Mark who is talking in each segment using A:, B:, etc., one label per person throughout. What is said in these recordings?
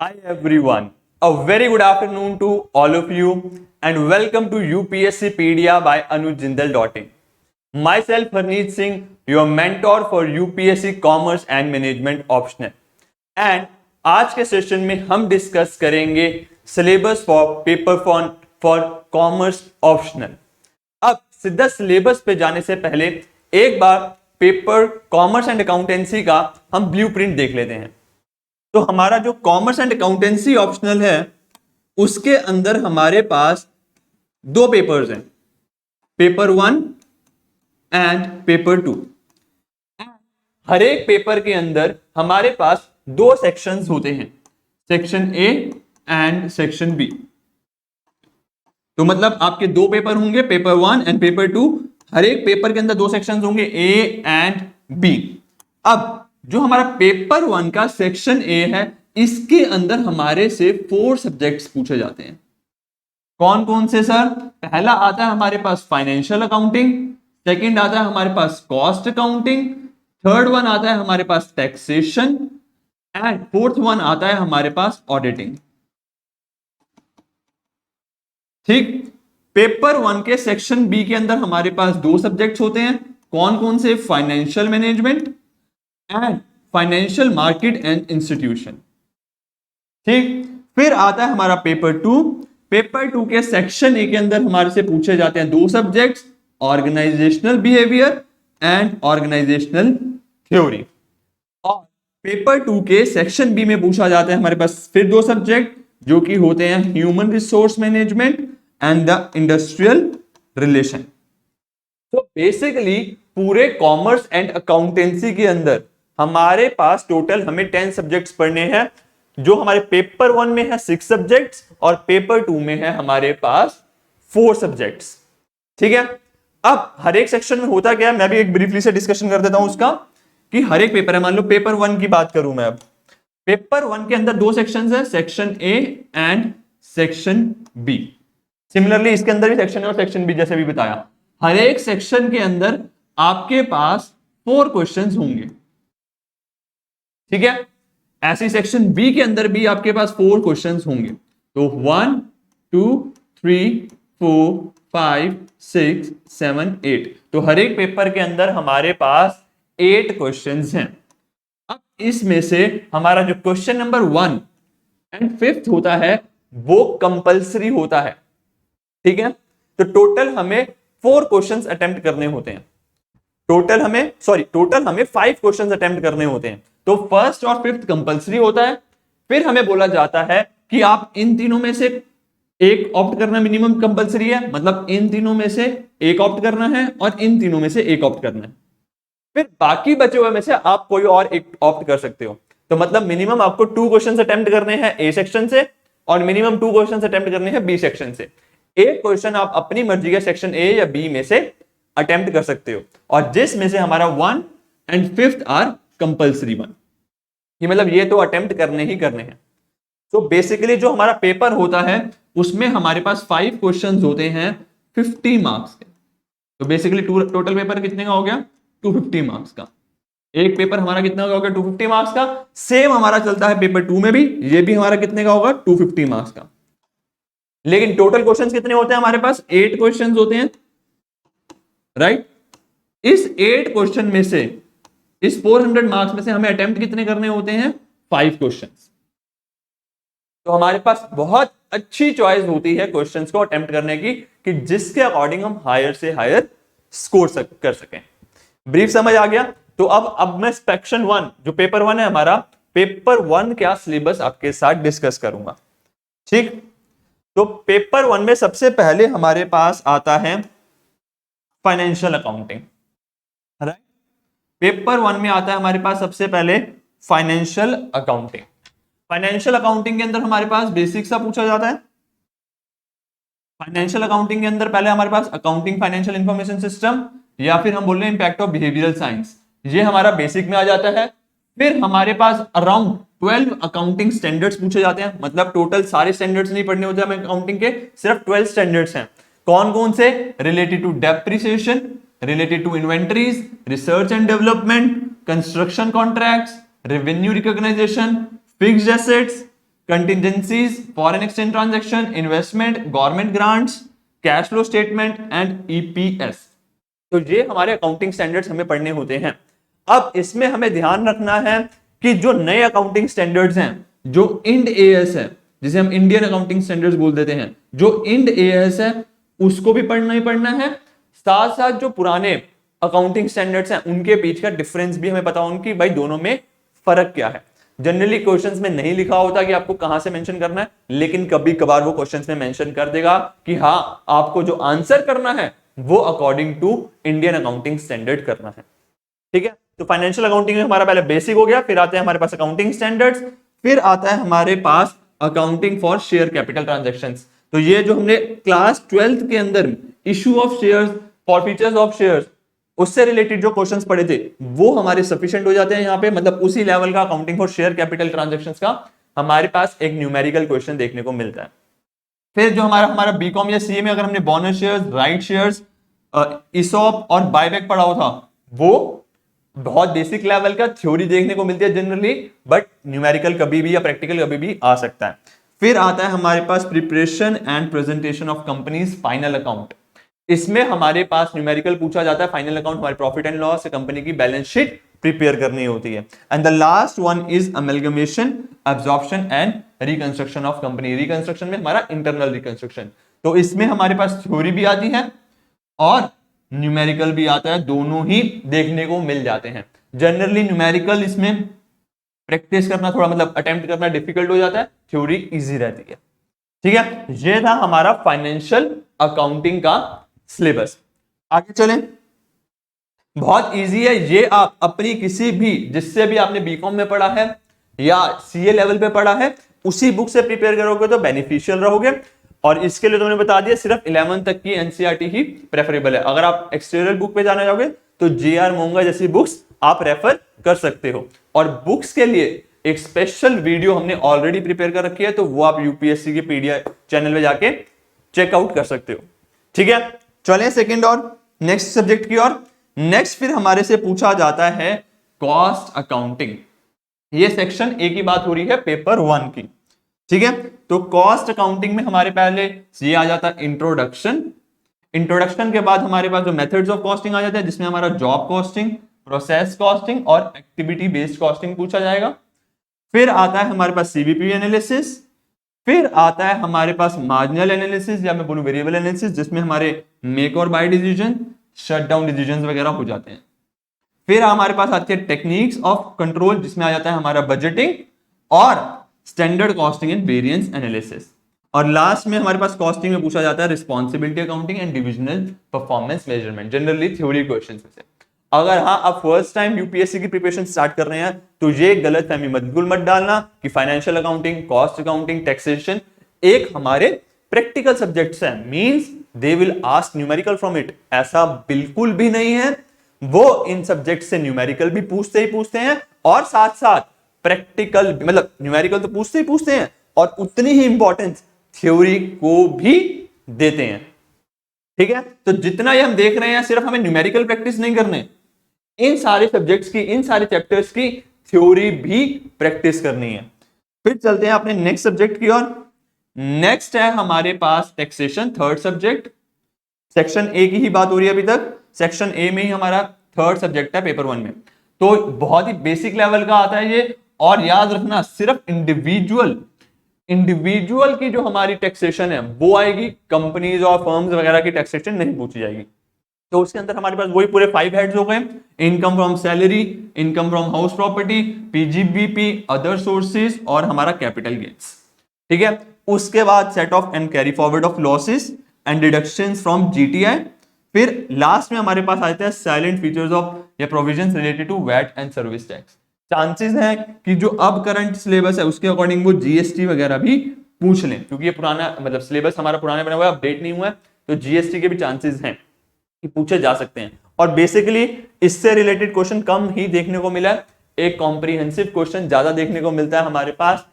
A: Hi everyone, a very good afternoon to all of you and welcome to UPSCpedia by anujjindal.in. Myself Harneet Singh, your mentor for UPSC Commerce and Management Optional. And आज के session में हम discuss करेंगे syllabus for paper for commerce optional. अब सीधा syllabus पे जाने से पहले एक बार पेपर कॉमर्स एंड अकाउंटेंसी का हम ब्लूप्रिंट देख लेते हैं। तो हमारा जो कॉमर्स एंड अकाउंटेंसी ऑप्शनल है उसके अंदर हमारे पास दो पेपर्स हैं, पेपर 1 एंड पेपर 2। हर एक पेपर के अंदर हमारे पास दो सेक्शंस होते हैं, section A and section B. तो मतलब आपके दो पेपर होंगे, पेपर 1 एंड पेपर 2। हर एक पेपर के अंदर दो सेक्शंस होंगे, ए एंड बी। अब जो हमारा पेपर 1 का सेक्शन ए है, इसके अंदर हमारे से 4 सब्जेक्ट्स पूछे जाते हैं। कौन कौन से सर? पहला आता है हमारे पास फाइनेंशियल अकाउंटिंग, सेकंड आता है हमारे पास कॉस्ट अकाउंटिंग, थर्ड वन आता है हमारे पास टैक्सेशन एंड फोर्थ वन आता है हमारे पास ऑडिटिंग। ठीक, पेपर 1 के सेक्शन बी के अंदर हमारे पास दो सब्जेक्ट्स होते हैं। कौन कौन से? Financial management and financial market and institution. ठीक, फिर आता है हमारा पेपर 2। पेपर 2 के सेक्शन ए के अंदर हमारे से पूछे जाते हैं दो subjects, organisational behaviour and organisational theory. और पेपर 2 के सेक्शन बी में पूछा जाता है हमारे पास फिर दो सब्जेक्ट जो कि होते हैं human resource management and the industrial relation. तो बेसिकली पूरे कॉमर्स एंड अकाउंटेंसी के अंदर हमारे पास टोटल हमें 10 सब्जेक्ट्स पढ़ने हैं। जो हमारे पेपर 1 में है 6 सब्जेक्ट्स और पेपर 2 में है हमारे पास 4 सब्जेक्ट्स। ठीक है, अब हर एक सेक्शन में होता क्या है, मैं भी एक ब्रीफली से डिस्कशन कर देता हूं उसका, कि हर एक पेपर है। मान लो पेपर 1 की बात करूं मैं, अब पेपर 1 के अंदर दो सेक्शंस है, section A and section B. Similarly इसके अंदर भी सेक्शन ए और सेक्शन बी, जैसे भी बताया। हर एक सेक्शन के अंदर आपके पास 4 क्वेश्चंस होंगे। ठीक है, ऐसे सेक्शन बी के अंदर भी आपके पास 4 क्वेश्चंस होंगे। तो 1 2 3 4 5 6 7 8, तो हर एक पेपर के अंदर हमारे पास 8 क्वेश्चंस हैं। अब इसमें से हमारा जो क्वेश्चन नंबर 1 एंड 5th होता है वो कंपल्सरी होता है। ठीक है, तो टोटल हमें 4 क्वेश्चंस अटेम्प्ट करने होते हैं। टोटल हमें 5 क्वेश्चंस अटेम्प्ट करने होते हैं। तो फर्स्ट और 5th कंपल्सरी होता है। फिर हमें बोला जाता है कि आप इन तीनों में से एक ऑप्ट करना मिनिमम कंपल्सरी है, मतलब इन तीनों में से एक ऑप्ट करना है और इन तीनों में से एक ऑप्ट करना है। फिर बाकी बचे हुए में से आप कोई और एक ऑप्ट कर सकते हो। तो मतलब मिनिमम आपको 2 क्वेश्चंस अटेम्प्ट करने हैं ए सेक्शन से और मिनिमम 2 क्वेश्चंस अटेम्प्ट करने हैं बी सेक्शन से। एक क्वेश्चन आप अपनी मर्जी के सेक्शन ए या बी में से अटेम्प्ट कर सकते हो, और जिसमें से हमारा 1 and 5th are compulsory one. ये मतलब ये तो अटेम्प्ट करने ही करने हैं। तो बेसिकली जो हमारा पेपर होता है उसमें हमारे पास 5 क्वेश्चंस होते हैं 50 मार्क्स के। तो बेसिकली टोटल पेपर कितने का हो गया? 250 मार्क्स का। एक पेपर हमारा कितना का हो गया? 250 मार्क्स का। सेम हमारा चलता है पेपर 2 में भी, ये भी हमारा कितने का होगा? 250 मार्क्स का। लेकिन टोटल क्वेश्चंस कितने होते हैं हमारे पास? 8 क्वेश्चंस होते हैं, राइट। इस 8 क्वेश्चन में से, इस 400 मार्क्स में से हमें अटेम्प्ट कितने करने होते हैं? 5 क्वेश्चंस। तो हमारे पास बहुत अच्छी चॉइस होती है क्वेश्चंस को अटेम्प्ट करने की, कि जिसके अकॉर्डिंग हम हायर से हायर स्कोर कर सकें। ब्रीफ समझ आ गया? तो अब मैं सेक्शन 1 जो पेपर 1 है हमारा, पेपर 1 क्या सिलेबस आपके साथ डिस्कस करूंगा। ठीक, तो पेपर 1 में सबसे पहले हमारे पास आता है फाइनेंशियल अकाउंटिंग, राइट। पेपर 1 में आता है हमारे पास सबसे पहले फाइनेंशियल अकाउंटिंग। फाइनेंशियल अकाउंटिंग के अंदर हमारे पास बेसिक सा पूछा जाता है। फाइनेंशियल अकाउंटिंग के अंदर पहले हमारे पास अकाउंटिंग फाइनेंशियल इंफॉर्मेशन सिस्टम, या फिर हम बोल रहे हैं इंपैक्ट ऑफ बिहेवियरल साइंस, ये हमारा बेसिक में आ जाता है। फिर हमारे पास अराउंड 12 अकाउंटिंग स्टैंडर्ड्स पूछे जाते हैं। मतलब टोटल सारे स्टैंडर्ड्स नहीं पढ़ने होते हमें अकाउंटिंग के, सिर्फ 12 स्टैंडर्ड्स हैं। कौन कौन से? Related to depreciation, related to inventories, research and development, construction contracts, revenue recognisation, fixed assets, contingencies, foreign exchange transaction, investment, government grants, cash flow statement and EPS. तो ये हमारे अकाउंटिंग स्टैंडर्ड्स हमें पढ़ने होते हैं। अब इसमें हमें ध्यान रखना है कि जो नए अकाउंटिंग स्टैंडर्ड्स हैं, जो इंड एएस है, जिसे हम इंडियन अकाउंटिंग स्टैंडर्ड्स बोल देते हैं, जो इंड एएस है उसको भी पढ़ना ही पढ़ना है। साथ साथ जो पुराने अकाउंटिंग स्टैंडर्ड्स हैं उनके बीच का डिफरेंस भी हमें पता होगा कि भाई दोनों में फर्क क्या है। जनरली क्वेश्चंस में नहीं लिखा होता कि आपको कहां से मेंशन करना है, लेकिन कभी कभार वो क्वेश्चंस में मेंशन कर देगा कि हाँ आपको जो आंसर करना है वो according to Indian accounting standard करना है। ठीक है, तो फाइनेंशियल अकाउंटिंग में हमारा पहले बेसिक हो गया, फिर आते हैं हमारे पास अकाउंटिंग स्टैंडर्ड्स, फिर आता है हमारे पास accounting for share capital transactions. तो ये जो हमने क्लास 12th के अंदर issue of shares, forfeitures of shares, उससे रिलेटेड जो क्वेश्चंस पढ़े थे वो हमारे सफिशिएंट हो जाते हैं यहाँ पे। मतलब उसी लेवल का accounting for share capital transactions का हमारे पास एक न्यूमेरिकल क्वेश्चन देखने को मिलता है। फिर जो हमारा बीकॉम या सीए में अगर हमने bonus shares, right shares, ESOP और बायबैक पढ़ा हो था, वो बहुत बेसिक लेवल का थ्योरी देखने को मिलती है जनरली, बट न्यूमेरिकल कभी भी या प्रैक्टिकल कभी भी आ सकता है। फिर आता है हमारे पास preparation and presentation of companies final account. इसमें हमारे पास न्यूमेरिकल पूछा जाता है। फाइनल अकाउंट हमारे प्रॉफिट एंड लॉस से कंपनी की बैलेंस शीट प्रिपेयर करनी होती है। And the last one is amalgamation, absorption and reconstruction of company. Reconstruction में हमारा इंटरनल रिकंस्ट्रक्शन, तो इसमें हमारे पास थ्योरी भी आती है और न्यूमेरिकल भी आता है, दोनों ही देखने को मिल जाते हैं। जनरली न्यूमेरिकल इसमें प्रैक्टिस करना थोड़ा मतलब अटेम्प्ट करना डिफिकल्ट हो जाता है, थ्योरी इजी रहती है। ठीक है, ये था हमारा फाइनेंशियल अकाउंटिंग का सिलेबस। आगे चलें, बहुत इजी है ये। आप अपनी किसी भी, जिससे भी आपने बीकॉम में पढ़ा है या सीए लेवल पे पढ़ा है, उसी बुक से प्रिपेयर करोगे तो बेनिफिशियल रहोगे। और इसके लिए तो मैंने बता दिया सिर्फ 11 तक की एनसीईआरटी ही प्रेफरेबल है। अगर आप एक्सटर्नल बुक पे जाना चाहोगे तो जेआर मोंगा जैसी बुक्स आप रेफर कर सकते हो। और बुक्स के लिए एक स्पेशल वीडियो हमने ऑलरेडी प्रिपेयर कर रखी है, तो वो आप यूपीएससी के पीडीएफ चैनल में जाके चेकआउट कर सकते हो। ठीक है, चलें सेकंड और नेक्स्ट सब्जेक्ट की ओर। नेक्स्ट फिर हमारे से पूछा जाता है कॉस्ट अकाउंटिंग। ये सेक्शन ए की बात हो रही है पेपर 1 की। ठीक है, तो कॉस्ट अकाउंटिंग में हमारे पहले ये आ जाता है इंट्रोडक्शन। इंट्रोडक्शन के बाद हमारे पास जो मेथड्स ऑफ कॉस्टिंग आ जाता है, जिसमें हमारा जॉब कॉस्टिंग, प्रोसेस कॉस्टिंग और एक्टिविटी बेस्ड कॉस्टिंग पूछा जाएगा। फिर आता है हमारे पास सीवीपी एनालिसिस। फिर आता है हमारे पास मार्जिनल एनालिसिस या मैं बोलूं वेरिएबल एनालिसिस, जिसमें हमारे मेक और buy decision, shut down decision वगैरह हो जाते हैं। फिर हमारे पास आती है टेक्निक्स ऑफ कंट्रोल, जिसमें आ जाता है हमारा बजटिंग और standard costing and variance analysis. और लास्ट में हमारे पास कॉस्टिंग में पूछा जाता है responsibility accounting and divisional performance measurement, generally theory question में से। अगर हाँ आप फर्स्ट टाइम यूपीएससी की प्रिपरेशन स्टार्ट कर रहे हैं तो ये गलत फहमी बिल्कुल मत डालना कि financial accounting, cost accounting, taxation एक हमारे प्रैक्टिकल सब्जेक्ट्स हैं, means they will ask numerical from it. ऐसा बिल्कुल भी नहीं है। वो इन सब्जेक्ट से न्यूमेरिकल भी पूछते ही पूछते हैं और साथ साथ प्रैक्टिकल, मतलब न्यूमेरिकल तो पूछते ही पूछते हैं और उतनी ही इंपॉर्टेंस थ्योरी को भी देते हैं। ठीक है, तो जितना ये हम देख रहे हैं सिर्फ हमें न्यूमेरिकल प्रैक्टिस नहीं करने, इन सारे सब्जेक्ट्स की, इन सारे चैप्टर्स की थ्योरी भी प्रैक्टिस करनी है। फिर चलते हैं अपने नेक्स्ट सब्जेक्ट की ओर। नेक्स्ट है हमारे पास taxation, third subject. Section A की ही बात हो रही है अभी तक। सेक्शन ए में ही हमारा थर्ड सब्जेक्ट है पेपर 1 में। तो बहुत ही बेसिक लेवल का आता है ये। और याद रखना सिर्फ इंडिविजुअल की जो हमारी टैक्सेशन है वो आएगी, कंपनीज और फर्म्स वगैरह की टैक्सेशन नहीं पूछी जाएगी। तो उसके अंदर हमारे पास वही पूरे 5 हेड्स हो गए, income from salary, income from house property, PGBP, other sources और हमारा कैपिटल गेन्स। ठीक है, उसके बाद set off and carry forward of losses and deductions from GTI. फिर लास्ट में हमारे पास आते हैं साइलेंट फीचर्स ऑफ या provisions related to VAT and service tax. Chances है कि जो अब करंट सिलेबस है उसके अकॉर्डिंग वो जीएसटी वगैरह भी पूछ लें, क्योंकि ये पुराना मतलब सिलेबस हमारा पुराना बना हुआ है, अपडेट नहीं हुआ है, तो जीएसटी के भी चांसेस हैं कि पूछे जा सकते हैं। और बेसिकली इससे रिलेटेड क्वेश्चन कम ही देखने को मिला है, एक कॉम्प्रिहेंसिव क्वेश्चन ज्यादा देखने को मिलता है हमारे पास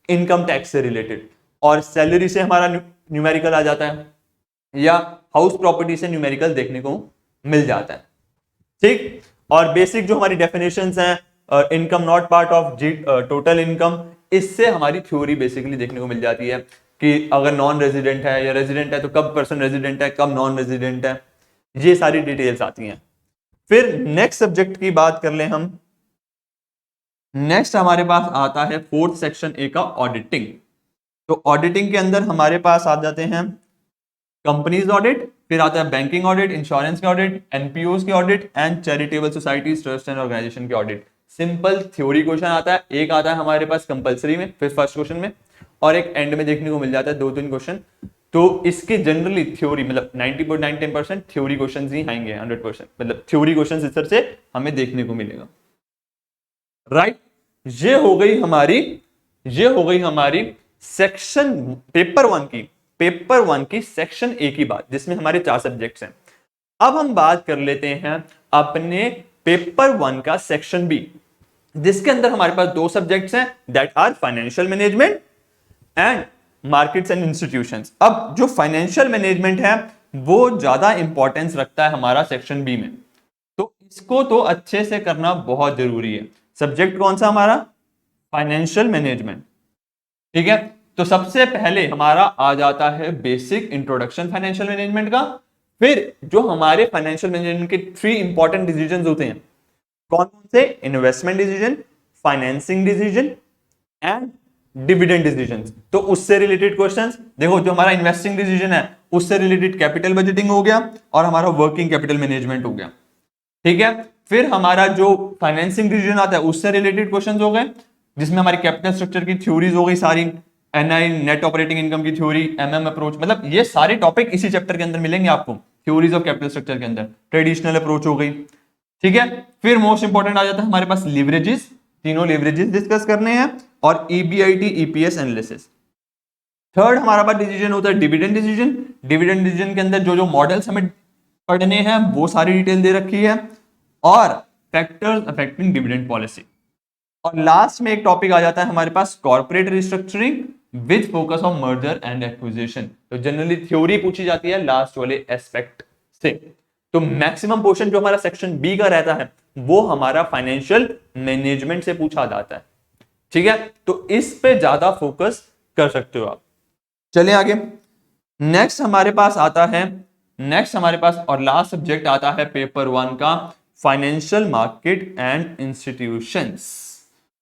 A: इनकम टैक्स से रिलेटेड, और सैलरी से हमारा न्यूमेरिकल आ जाता है या हाउस प्रॉपर्टी से न्यूमेरिकल देखने को मिल जाता है। ठीक, और बेसिक जो हमारी डेफिनेशंस हैं, income not part of total income, इससे हमारी थ्योरी बेसिकली देखने को मिल जाती है कि अगर नॉन रेजिडेंट है या रेजिडेंट है तो कब पर्सन रेजिडेंट है, कब नॉन रेजिडेंट है, ये सारी डिटेल्स आती हैं। फिर नेक्स्ट सब्जेक्ट की बात कर लें हम। नेक्स्ट हमारे पास आता है फोर्थ सेक्शन ए का ऑडिटिंग। तो ऑडिटिंग के अंदर हमारे पास आ जाते हैं कंपनीज ऑडिट, फिर आता है बैंकिंग ऑडिट, इंश्योरेंस के ऑडिट, एनपीओ के audit and charitable societies, trust and organisation के ऑडिट। सिंपल थ्योरी क्वेश्चन आता है, एक आता है हमारे पास कंपलसरी में, फिर फर्स्ट क्वेश्चन में, और एक एंड में देखने को मिल जाता है 2-3 क्वेश्चन। तो इसके जनरली थ्योरी मतलब 90.9% थ्योरी क्वेश्चन ही आएंगे, 100% मतलब थ्योरी क्वेश्चन इस तरह से हमें देखने को मिलेगा। राइट, ये हो गई हमारी सेक्शन पेपर वन की सेक्शन ए की बात, जिसमें हमारे 4 सब्जेक्ट्स हैं। अब हम बात कर लेते हैं अपने पेपर 1 का सेक्शन बी, जिसके अंदर हमारे पास 2 सब्जेक्ट्स हैं, that are financial management and markets and institutions. अब जो फाइनेंशियल मैनेजमेंट है वो ज्यादा इंपॉर्टेंस रखता है हमारा सेक्शन बी में, तो इसको तो अच्छे से करना बहुत जरूरी है। सब्जेक्ट कौन सा हमारा? Financial management. ठीक है, तो सबसे पहले हमारा आ जाता है बेसिक इंट्रोडक्शन फाइनेंशियल मैनेजमेंट का। फिर जो हमारे फाइनेंशियल मैनेजमेंट के 3 इंपॉर्टेंट डिसीजंस होते हैं, कौन कौन से? Investment decision, financing decision and dividend decisions. तो उससे रिलेटेड क्वेश्चंस देखो, जो हमारा इन्वेस्टिंग डिसीजन है उससे रिलेटेड कैपिटल बजटिंग हो गया और हमारा वर्किंग कैपिटल मैनेजमेंट हो गया। ठीक है, फिर हमारा जो फाइनेंसिंग डिसीजन आता है उससे रिलेटेड क्वेश्चंस हो गए, जिसमें हमारी कैपिटल स्ट्रक्चर की थ्योरीज हो गई सारी, एनआई नेट ऑपरेटिंग इनकम की थ्योरी, एमएम अप्रोच, मतलब ये सारे टॉपिक इसी चैप्टर के अंदर मिलेंगे आपको, थ्योरीज ऑफ कैपिटल स्ट्रक्चर के अंदर। ट्रेडिशनल अप्रोच हो गई। ठीक है, फिर मोस्ट इंपॉर्टेंट आ जाता है हमारे पास लिवरेजेस, तीनों लिवरेजेस डिस्कस करने हैं, और ईबीआईटी ईपीएस एनालिसिस। थर्ड हमारा पास डिसीजन होता है डिविडेंड डिसीजन। डिविडेंड डिसीजन के अंदर जो जो मॉडल्स हमें पढ़ने हैं वो सारी डिटेल दे रखी है, और फैक्टर्स अफेक्टिंग डिविडेंड पॉलिसी। और लास्ट में एक टॉपिक आ जाता है हमारे पास corporate restructuring with focus on merger and acquisition. तो जनरली थ्योरी पूछी जाती है लास्ट वाले एस्पेक्ट से। तो मैक्सिमम पोर्शन जो हमारा सेक्शन बी का रहता है वो हमारा फाइनेंशियल मैनेजमेंट से पूछा जाता है। ठीक है, तो इस पे ज्यादा फोकस कर सकते हो आप। चलिए आगे, नेक्स्ट हमारे पास और लास्ट सब्जेक्ट आता है पेपर 1 का financial market and institutions.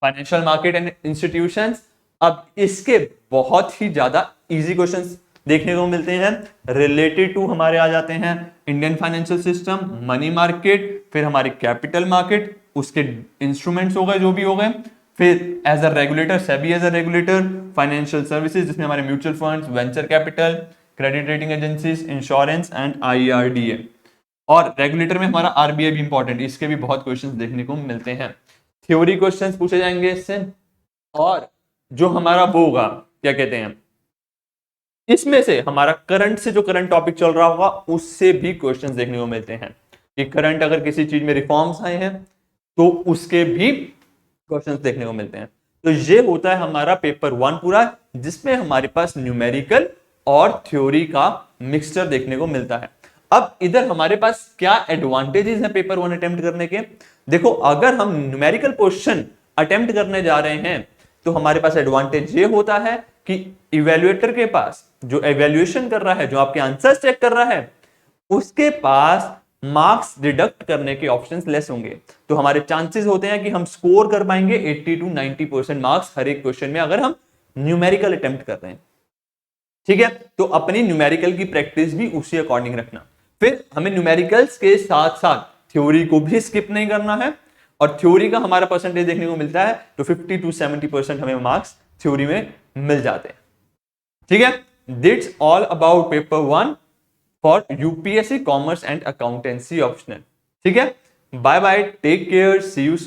A: Financial market and institutions, अब इसके बहुत ही ज्यादा इजी क्वेश्चंस देखने को मिलते हैं, रिलेटेड टू हमारे आ जाते हैं Indian financial system, money market, फिर हमारी कैपिटल मार्केट, उसके इंस्ट्रूमेंट्स हो गए जो भी हो गए, फिर as a regulator SEBI as a regulator, financial services जिसमें हमारे mutual funds, venture capital, credit rating agencies, insurance and IRDA, और रेगुलेटर में हमारा आरबीआई भी इंपॉर्टेंट, इसके भी बहुत क्वेश्चंस देखने को मिलते हैं। थ्योरी क्वेश्चंस पूछे जाएंगे इससे, और जो हमारा वो होगा क्या कहते हैं, इसमें से हमारा करंट से जो करंट टॉपिक चल रहा होगा उससे भी क्वेश्चंस देखने को मिलते हैं कि करंट अगर किसी चीज में रिफॉर्म्स आए हैं तो उसके भी क्वेश्चंस देखने को मिलते हैं। तो ये होता है हमारा पेपर 1 पूरा, जिसमें हमारे पास न्यूमेरिकल और थ्योरी का मिक्सचर देखने को मिलता है। अब इधर हमारे पास क्या एडवांटेजेस हैं पेपर 1 अटेम्प्ट करने के? देखो, अगर हम न्यूमेरिकल क्वेश्चन अटेम्प्ट करने जा रहे हैं तो हमारे पास एडवांटेज ये होता है कि इवैल्यूएटर के पास, जो इवैल्यूएशन कर रहा है, जो आपके आंसर्स चेक कर रहा है, उसके पास मार्क्स डिडक्ट करने के ऑप्शंस लेस होंगे। तो हमारे चांसेस होते हैं कि हम स्कोर कर पाएंगे 80 to 90% मार्क्स हर एक क्वेश्चन में, अगर हम न्यूमेरिकल अटेम्प्ट कर रहे हैं। ठीक है, तो अपनी न्यूमेरिकल की प्रैक्टिस भी उसी अकॉर्डिंग रखना। फिर हमें न्यूमेरिकल्स के साथ साथ थ्योरी को भी स्किप नहीं करना है, और थ्योरी का हमारा परसेंटेज देखने को मिलता है तो 50 to 70% हमें मार्क्स थ्योरी में मिल जाते हैं। ठीक है, that's all about paper 1 for UPSC commerce and accountancy optional. ठीक है, bye bye, take care, see you soon.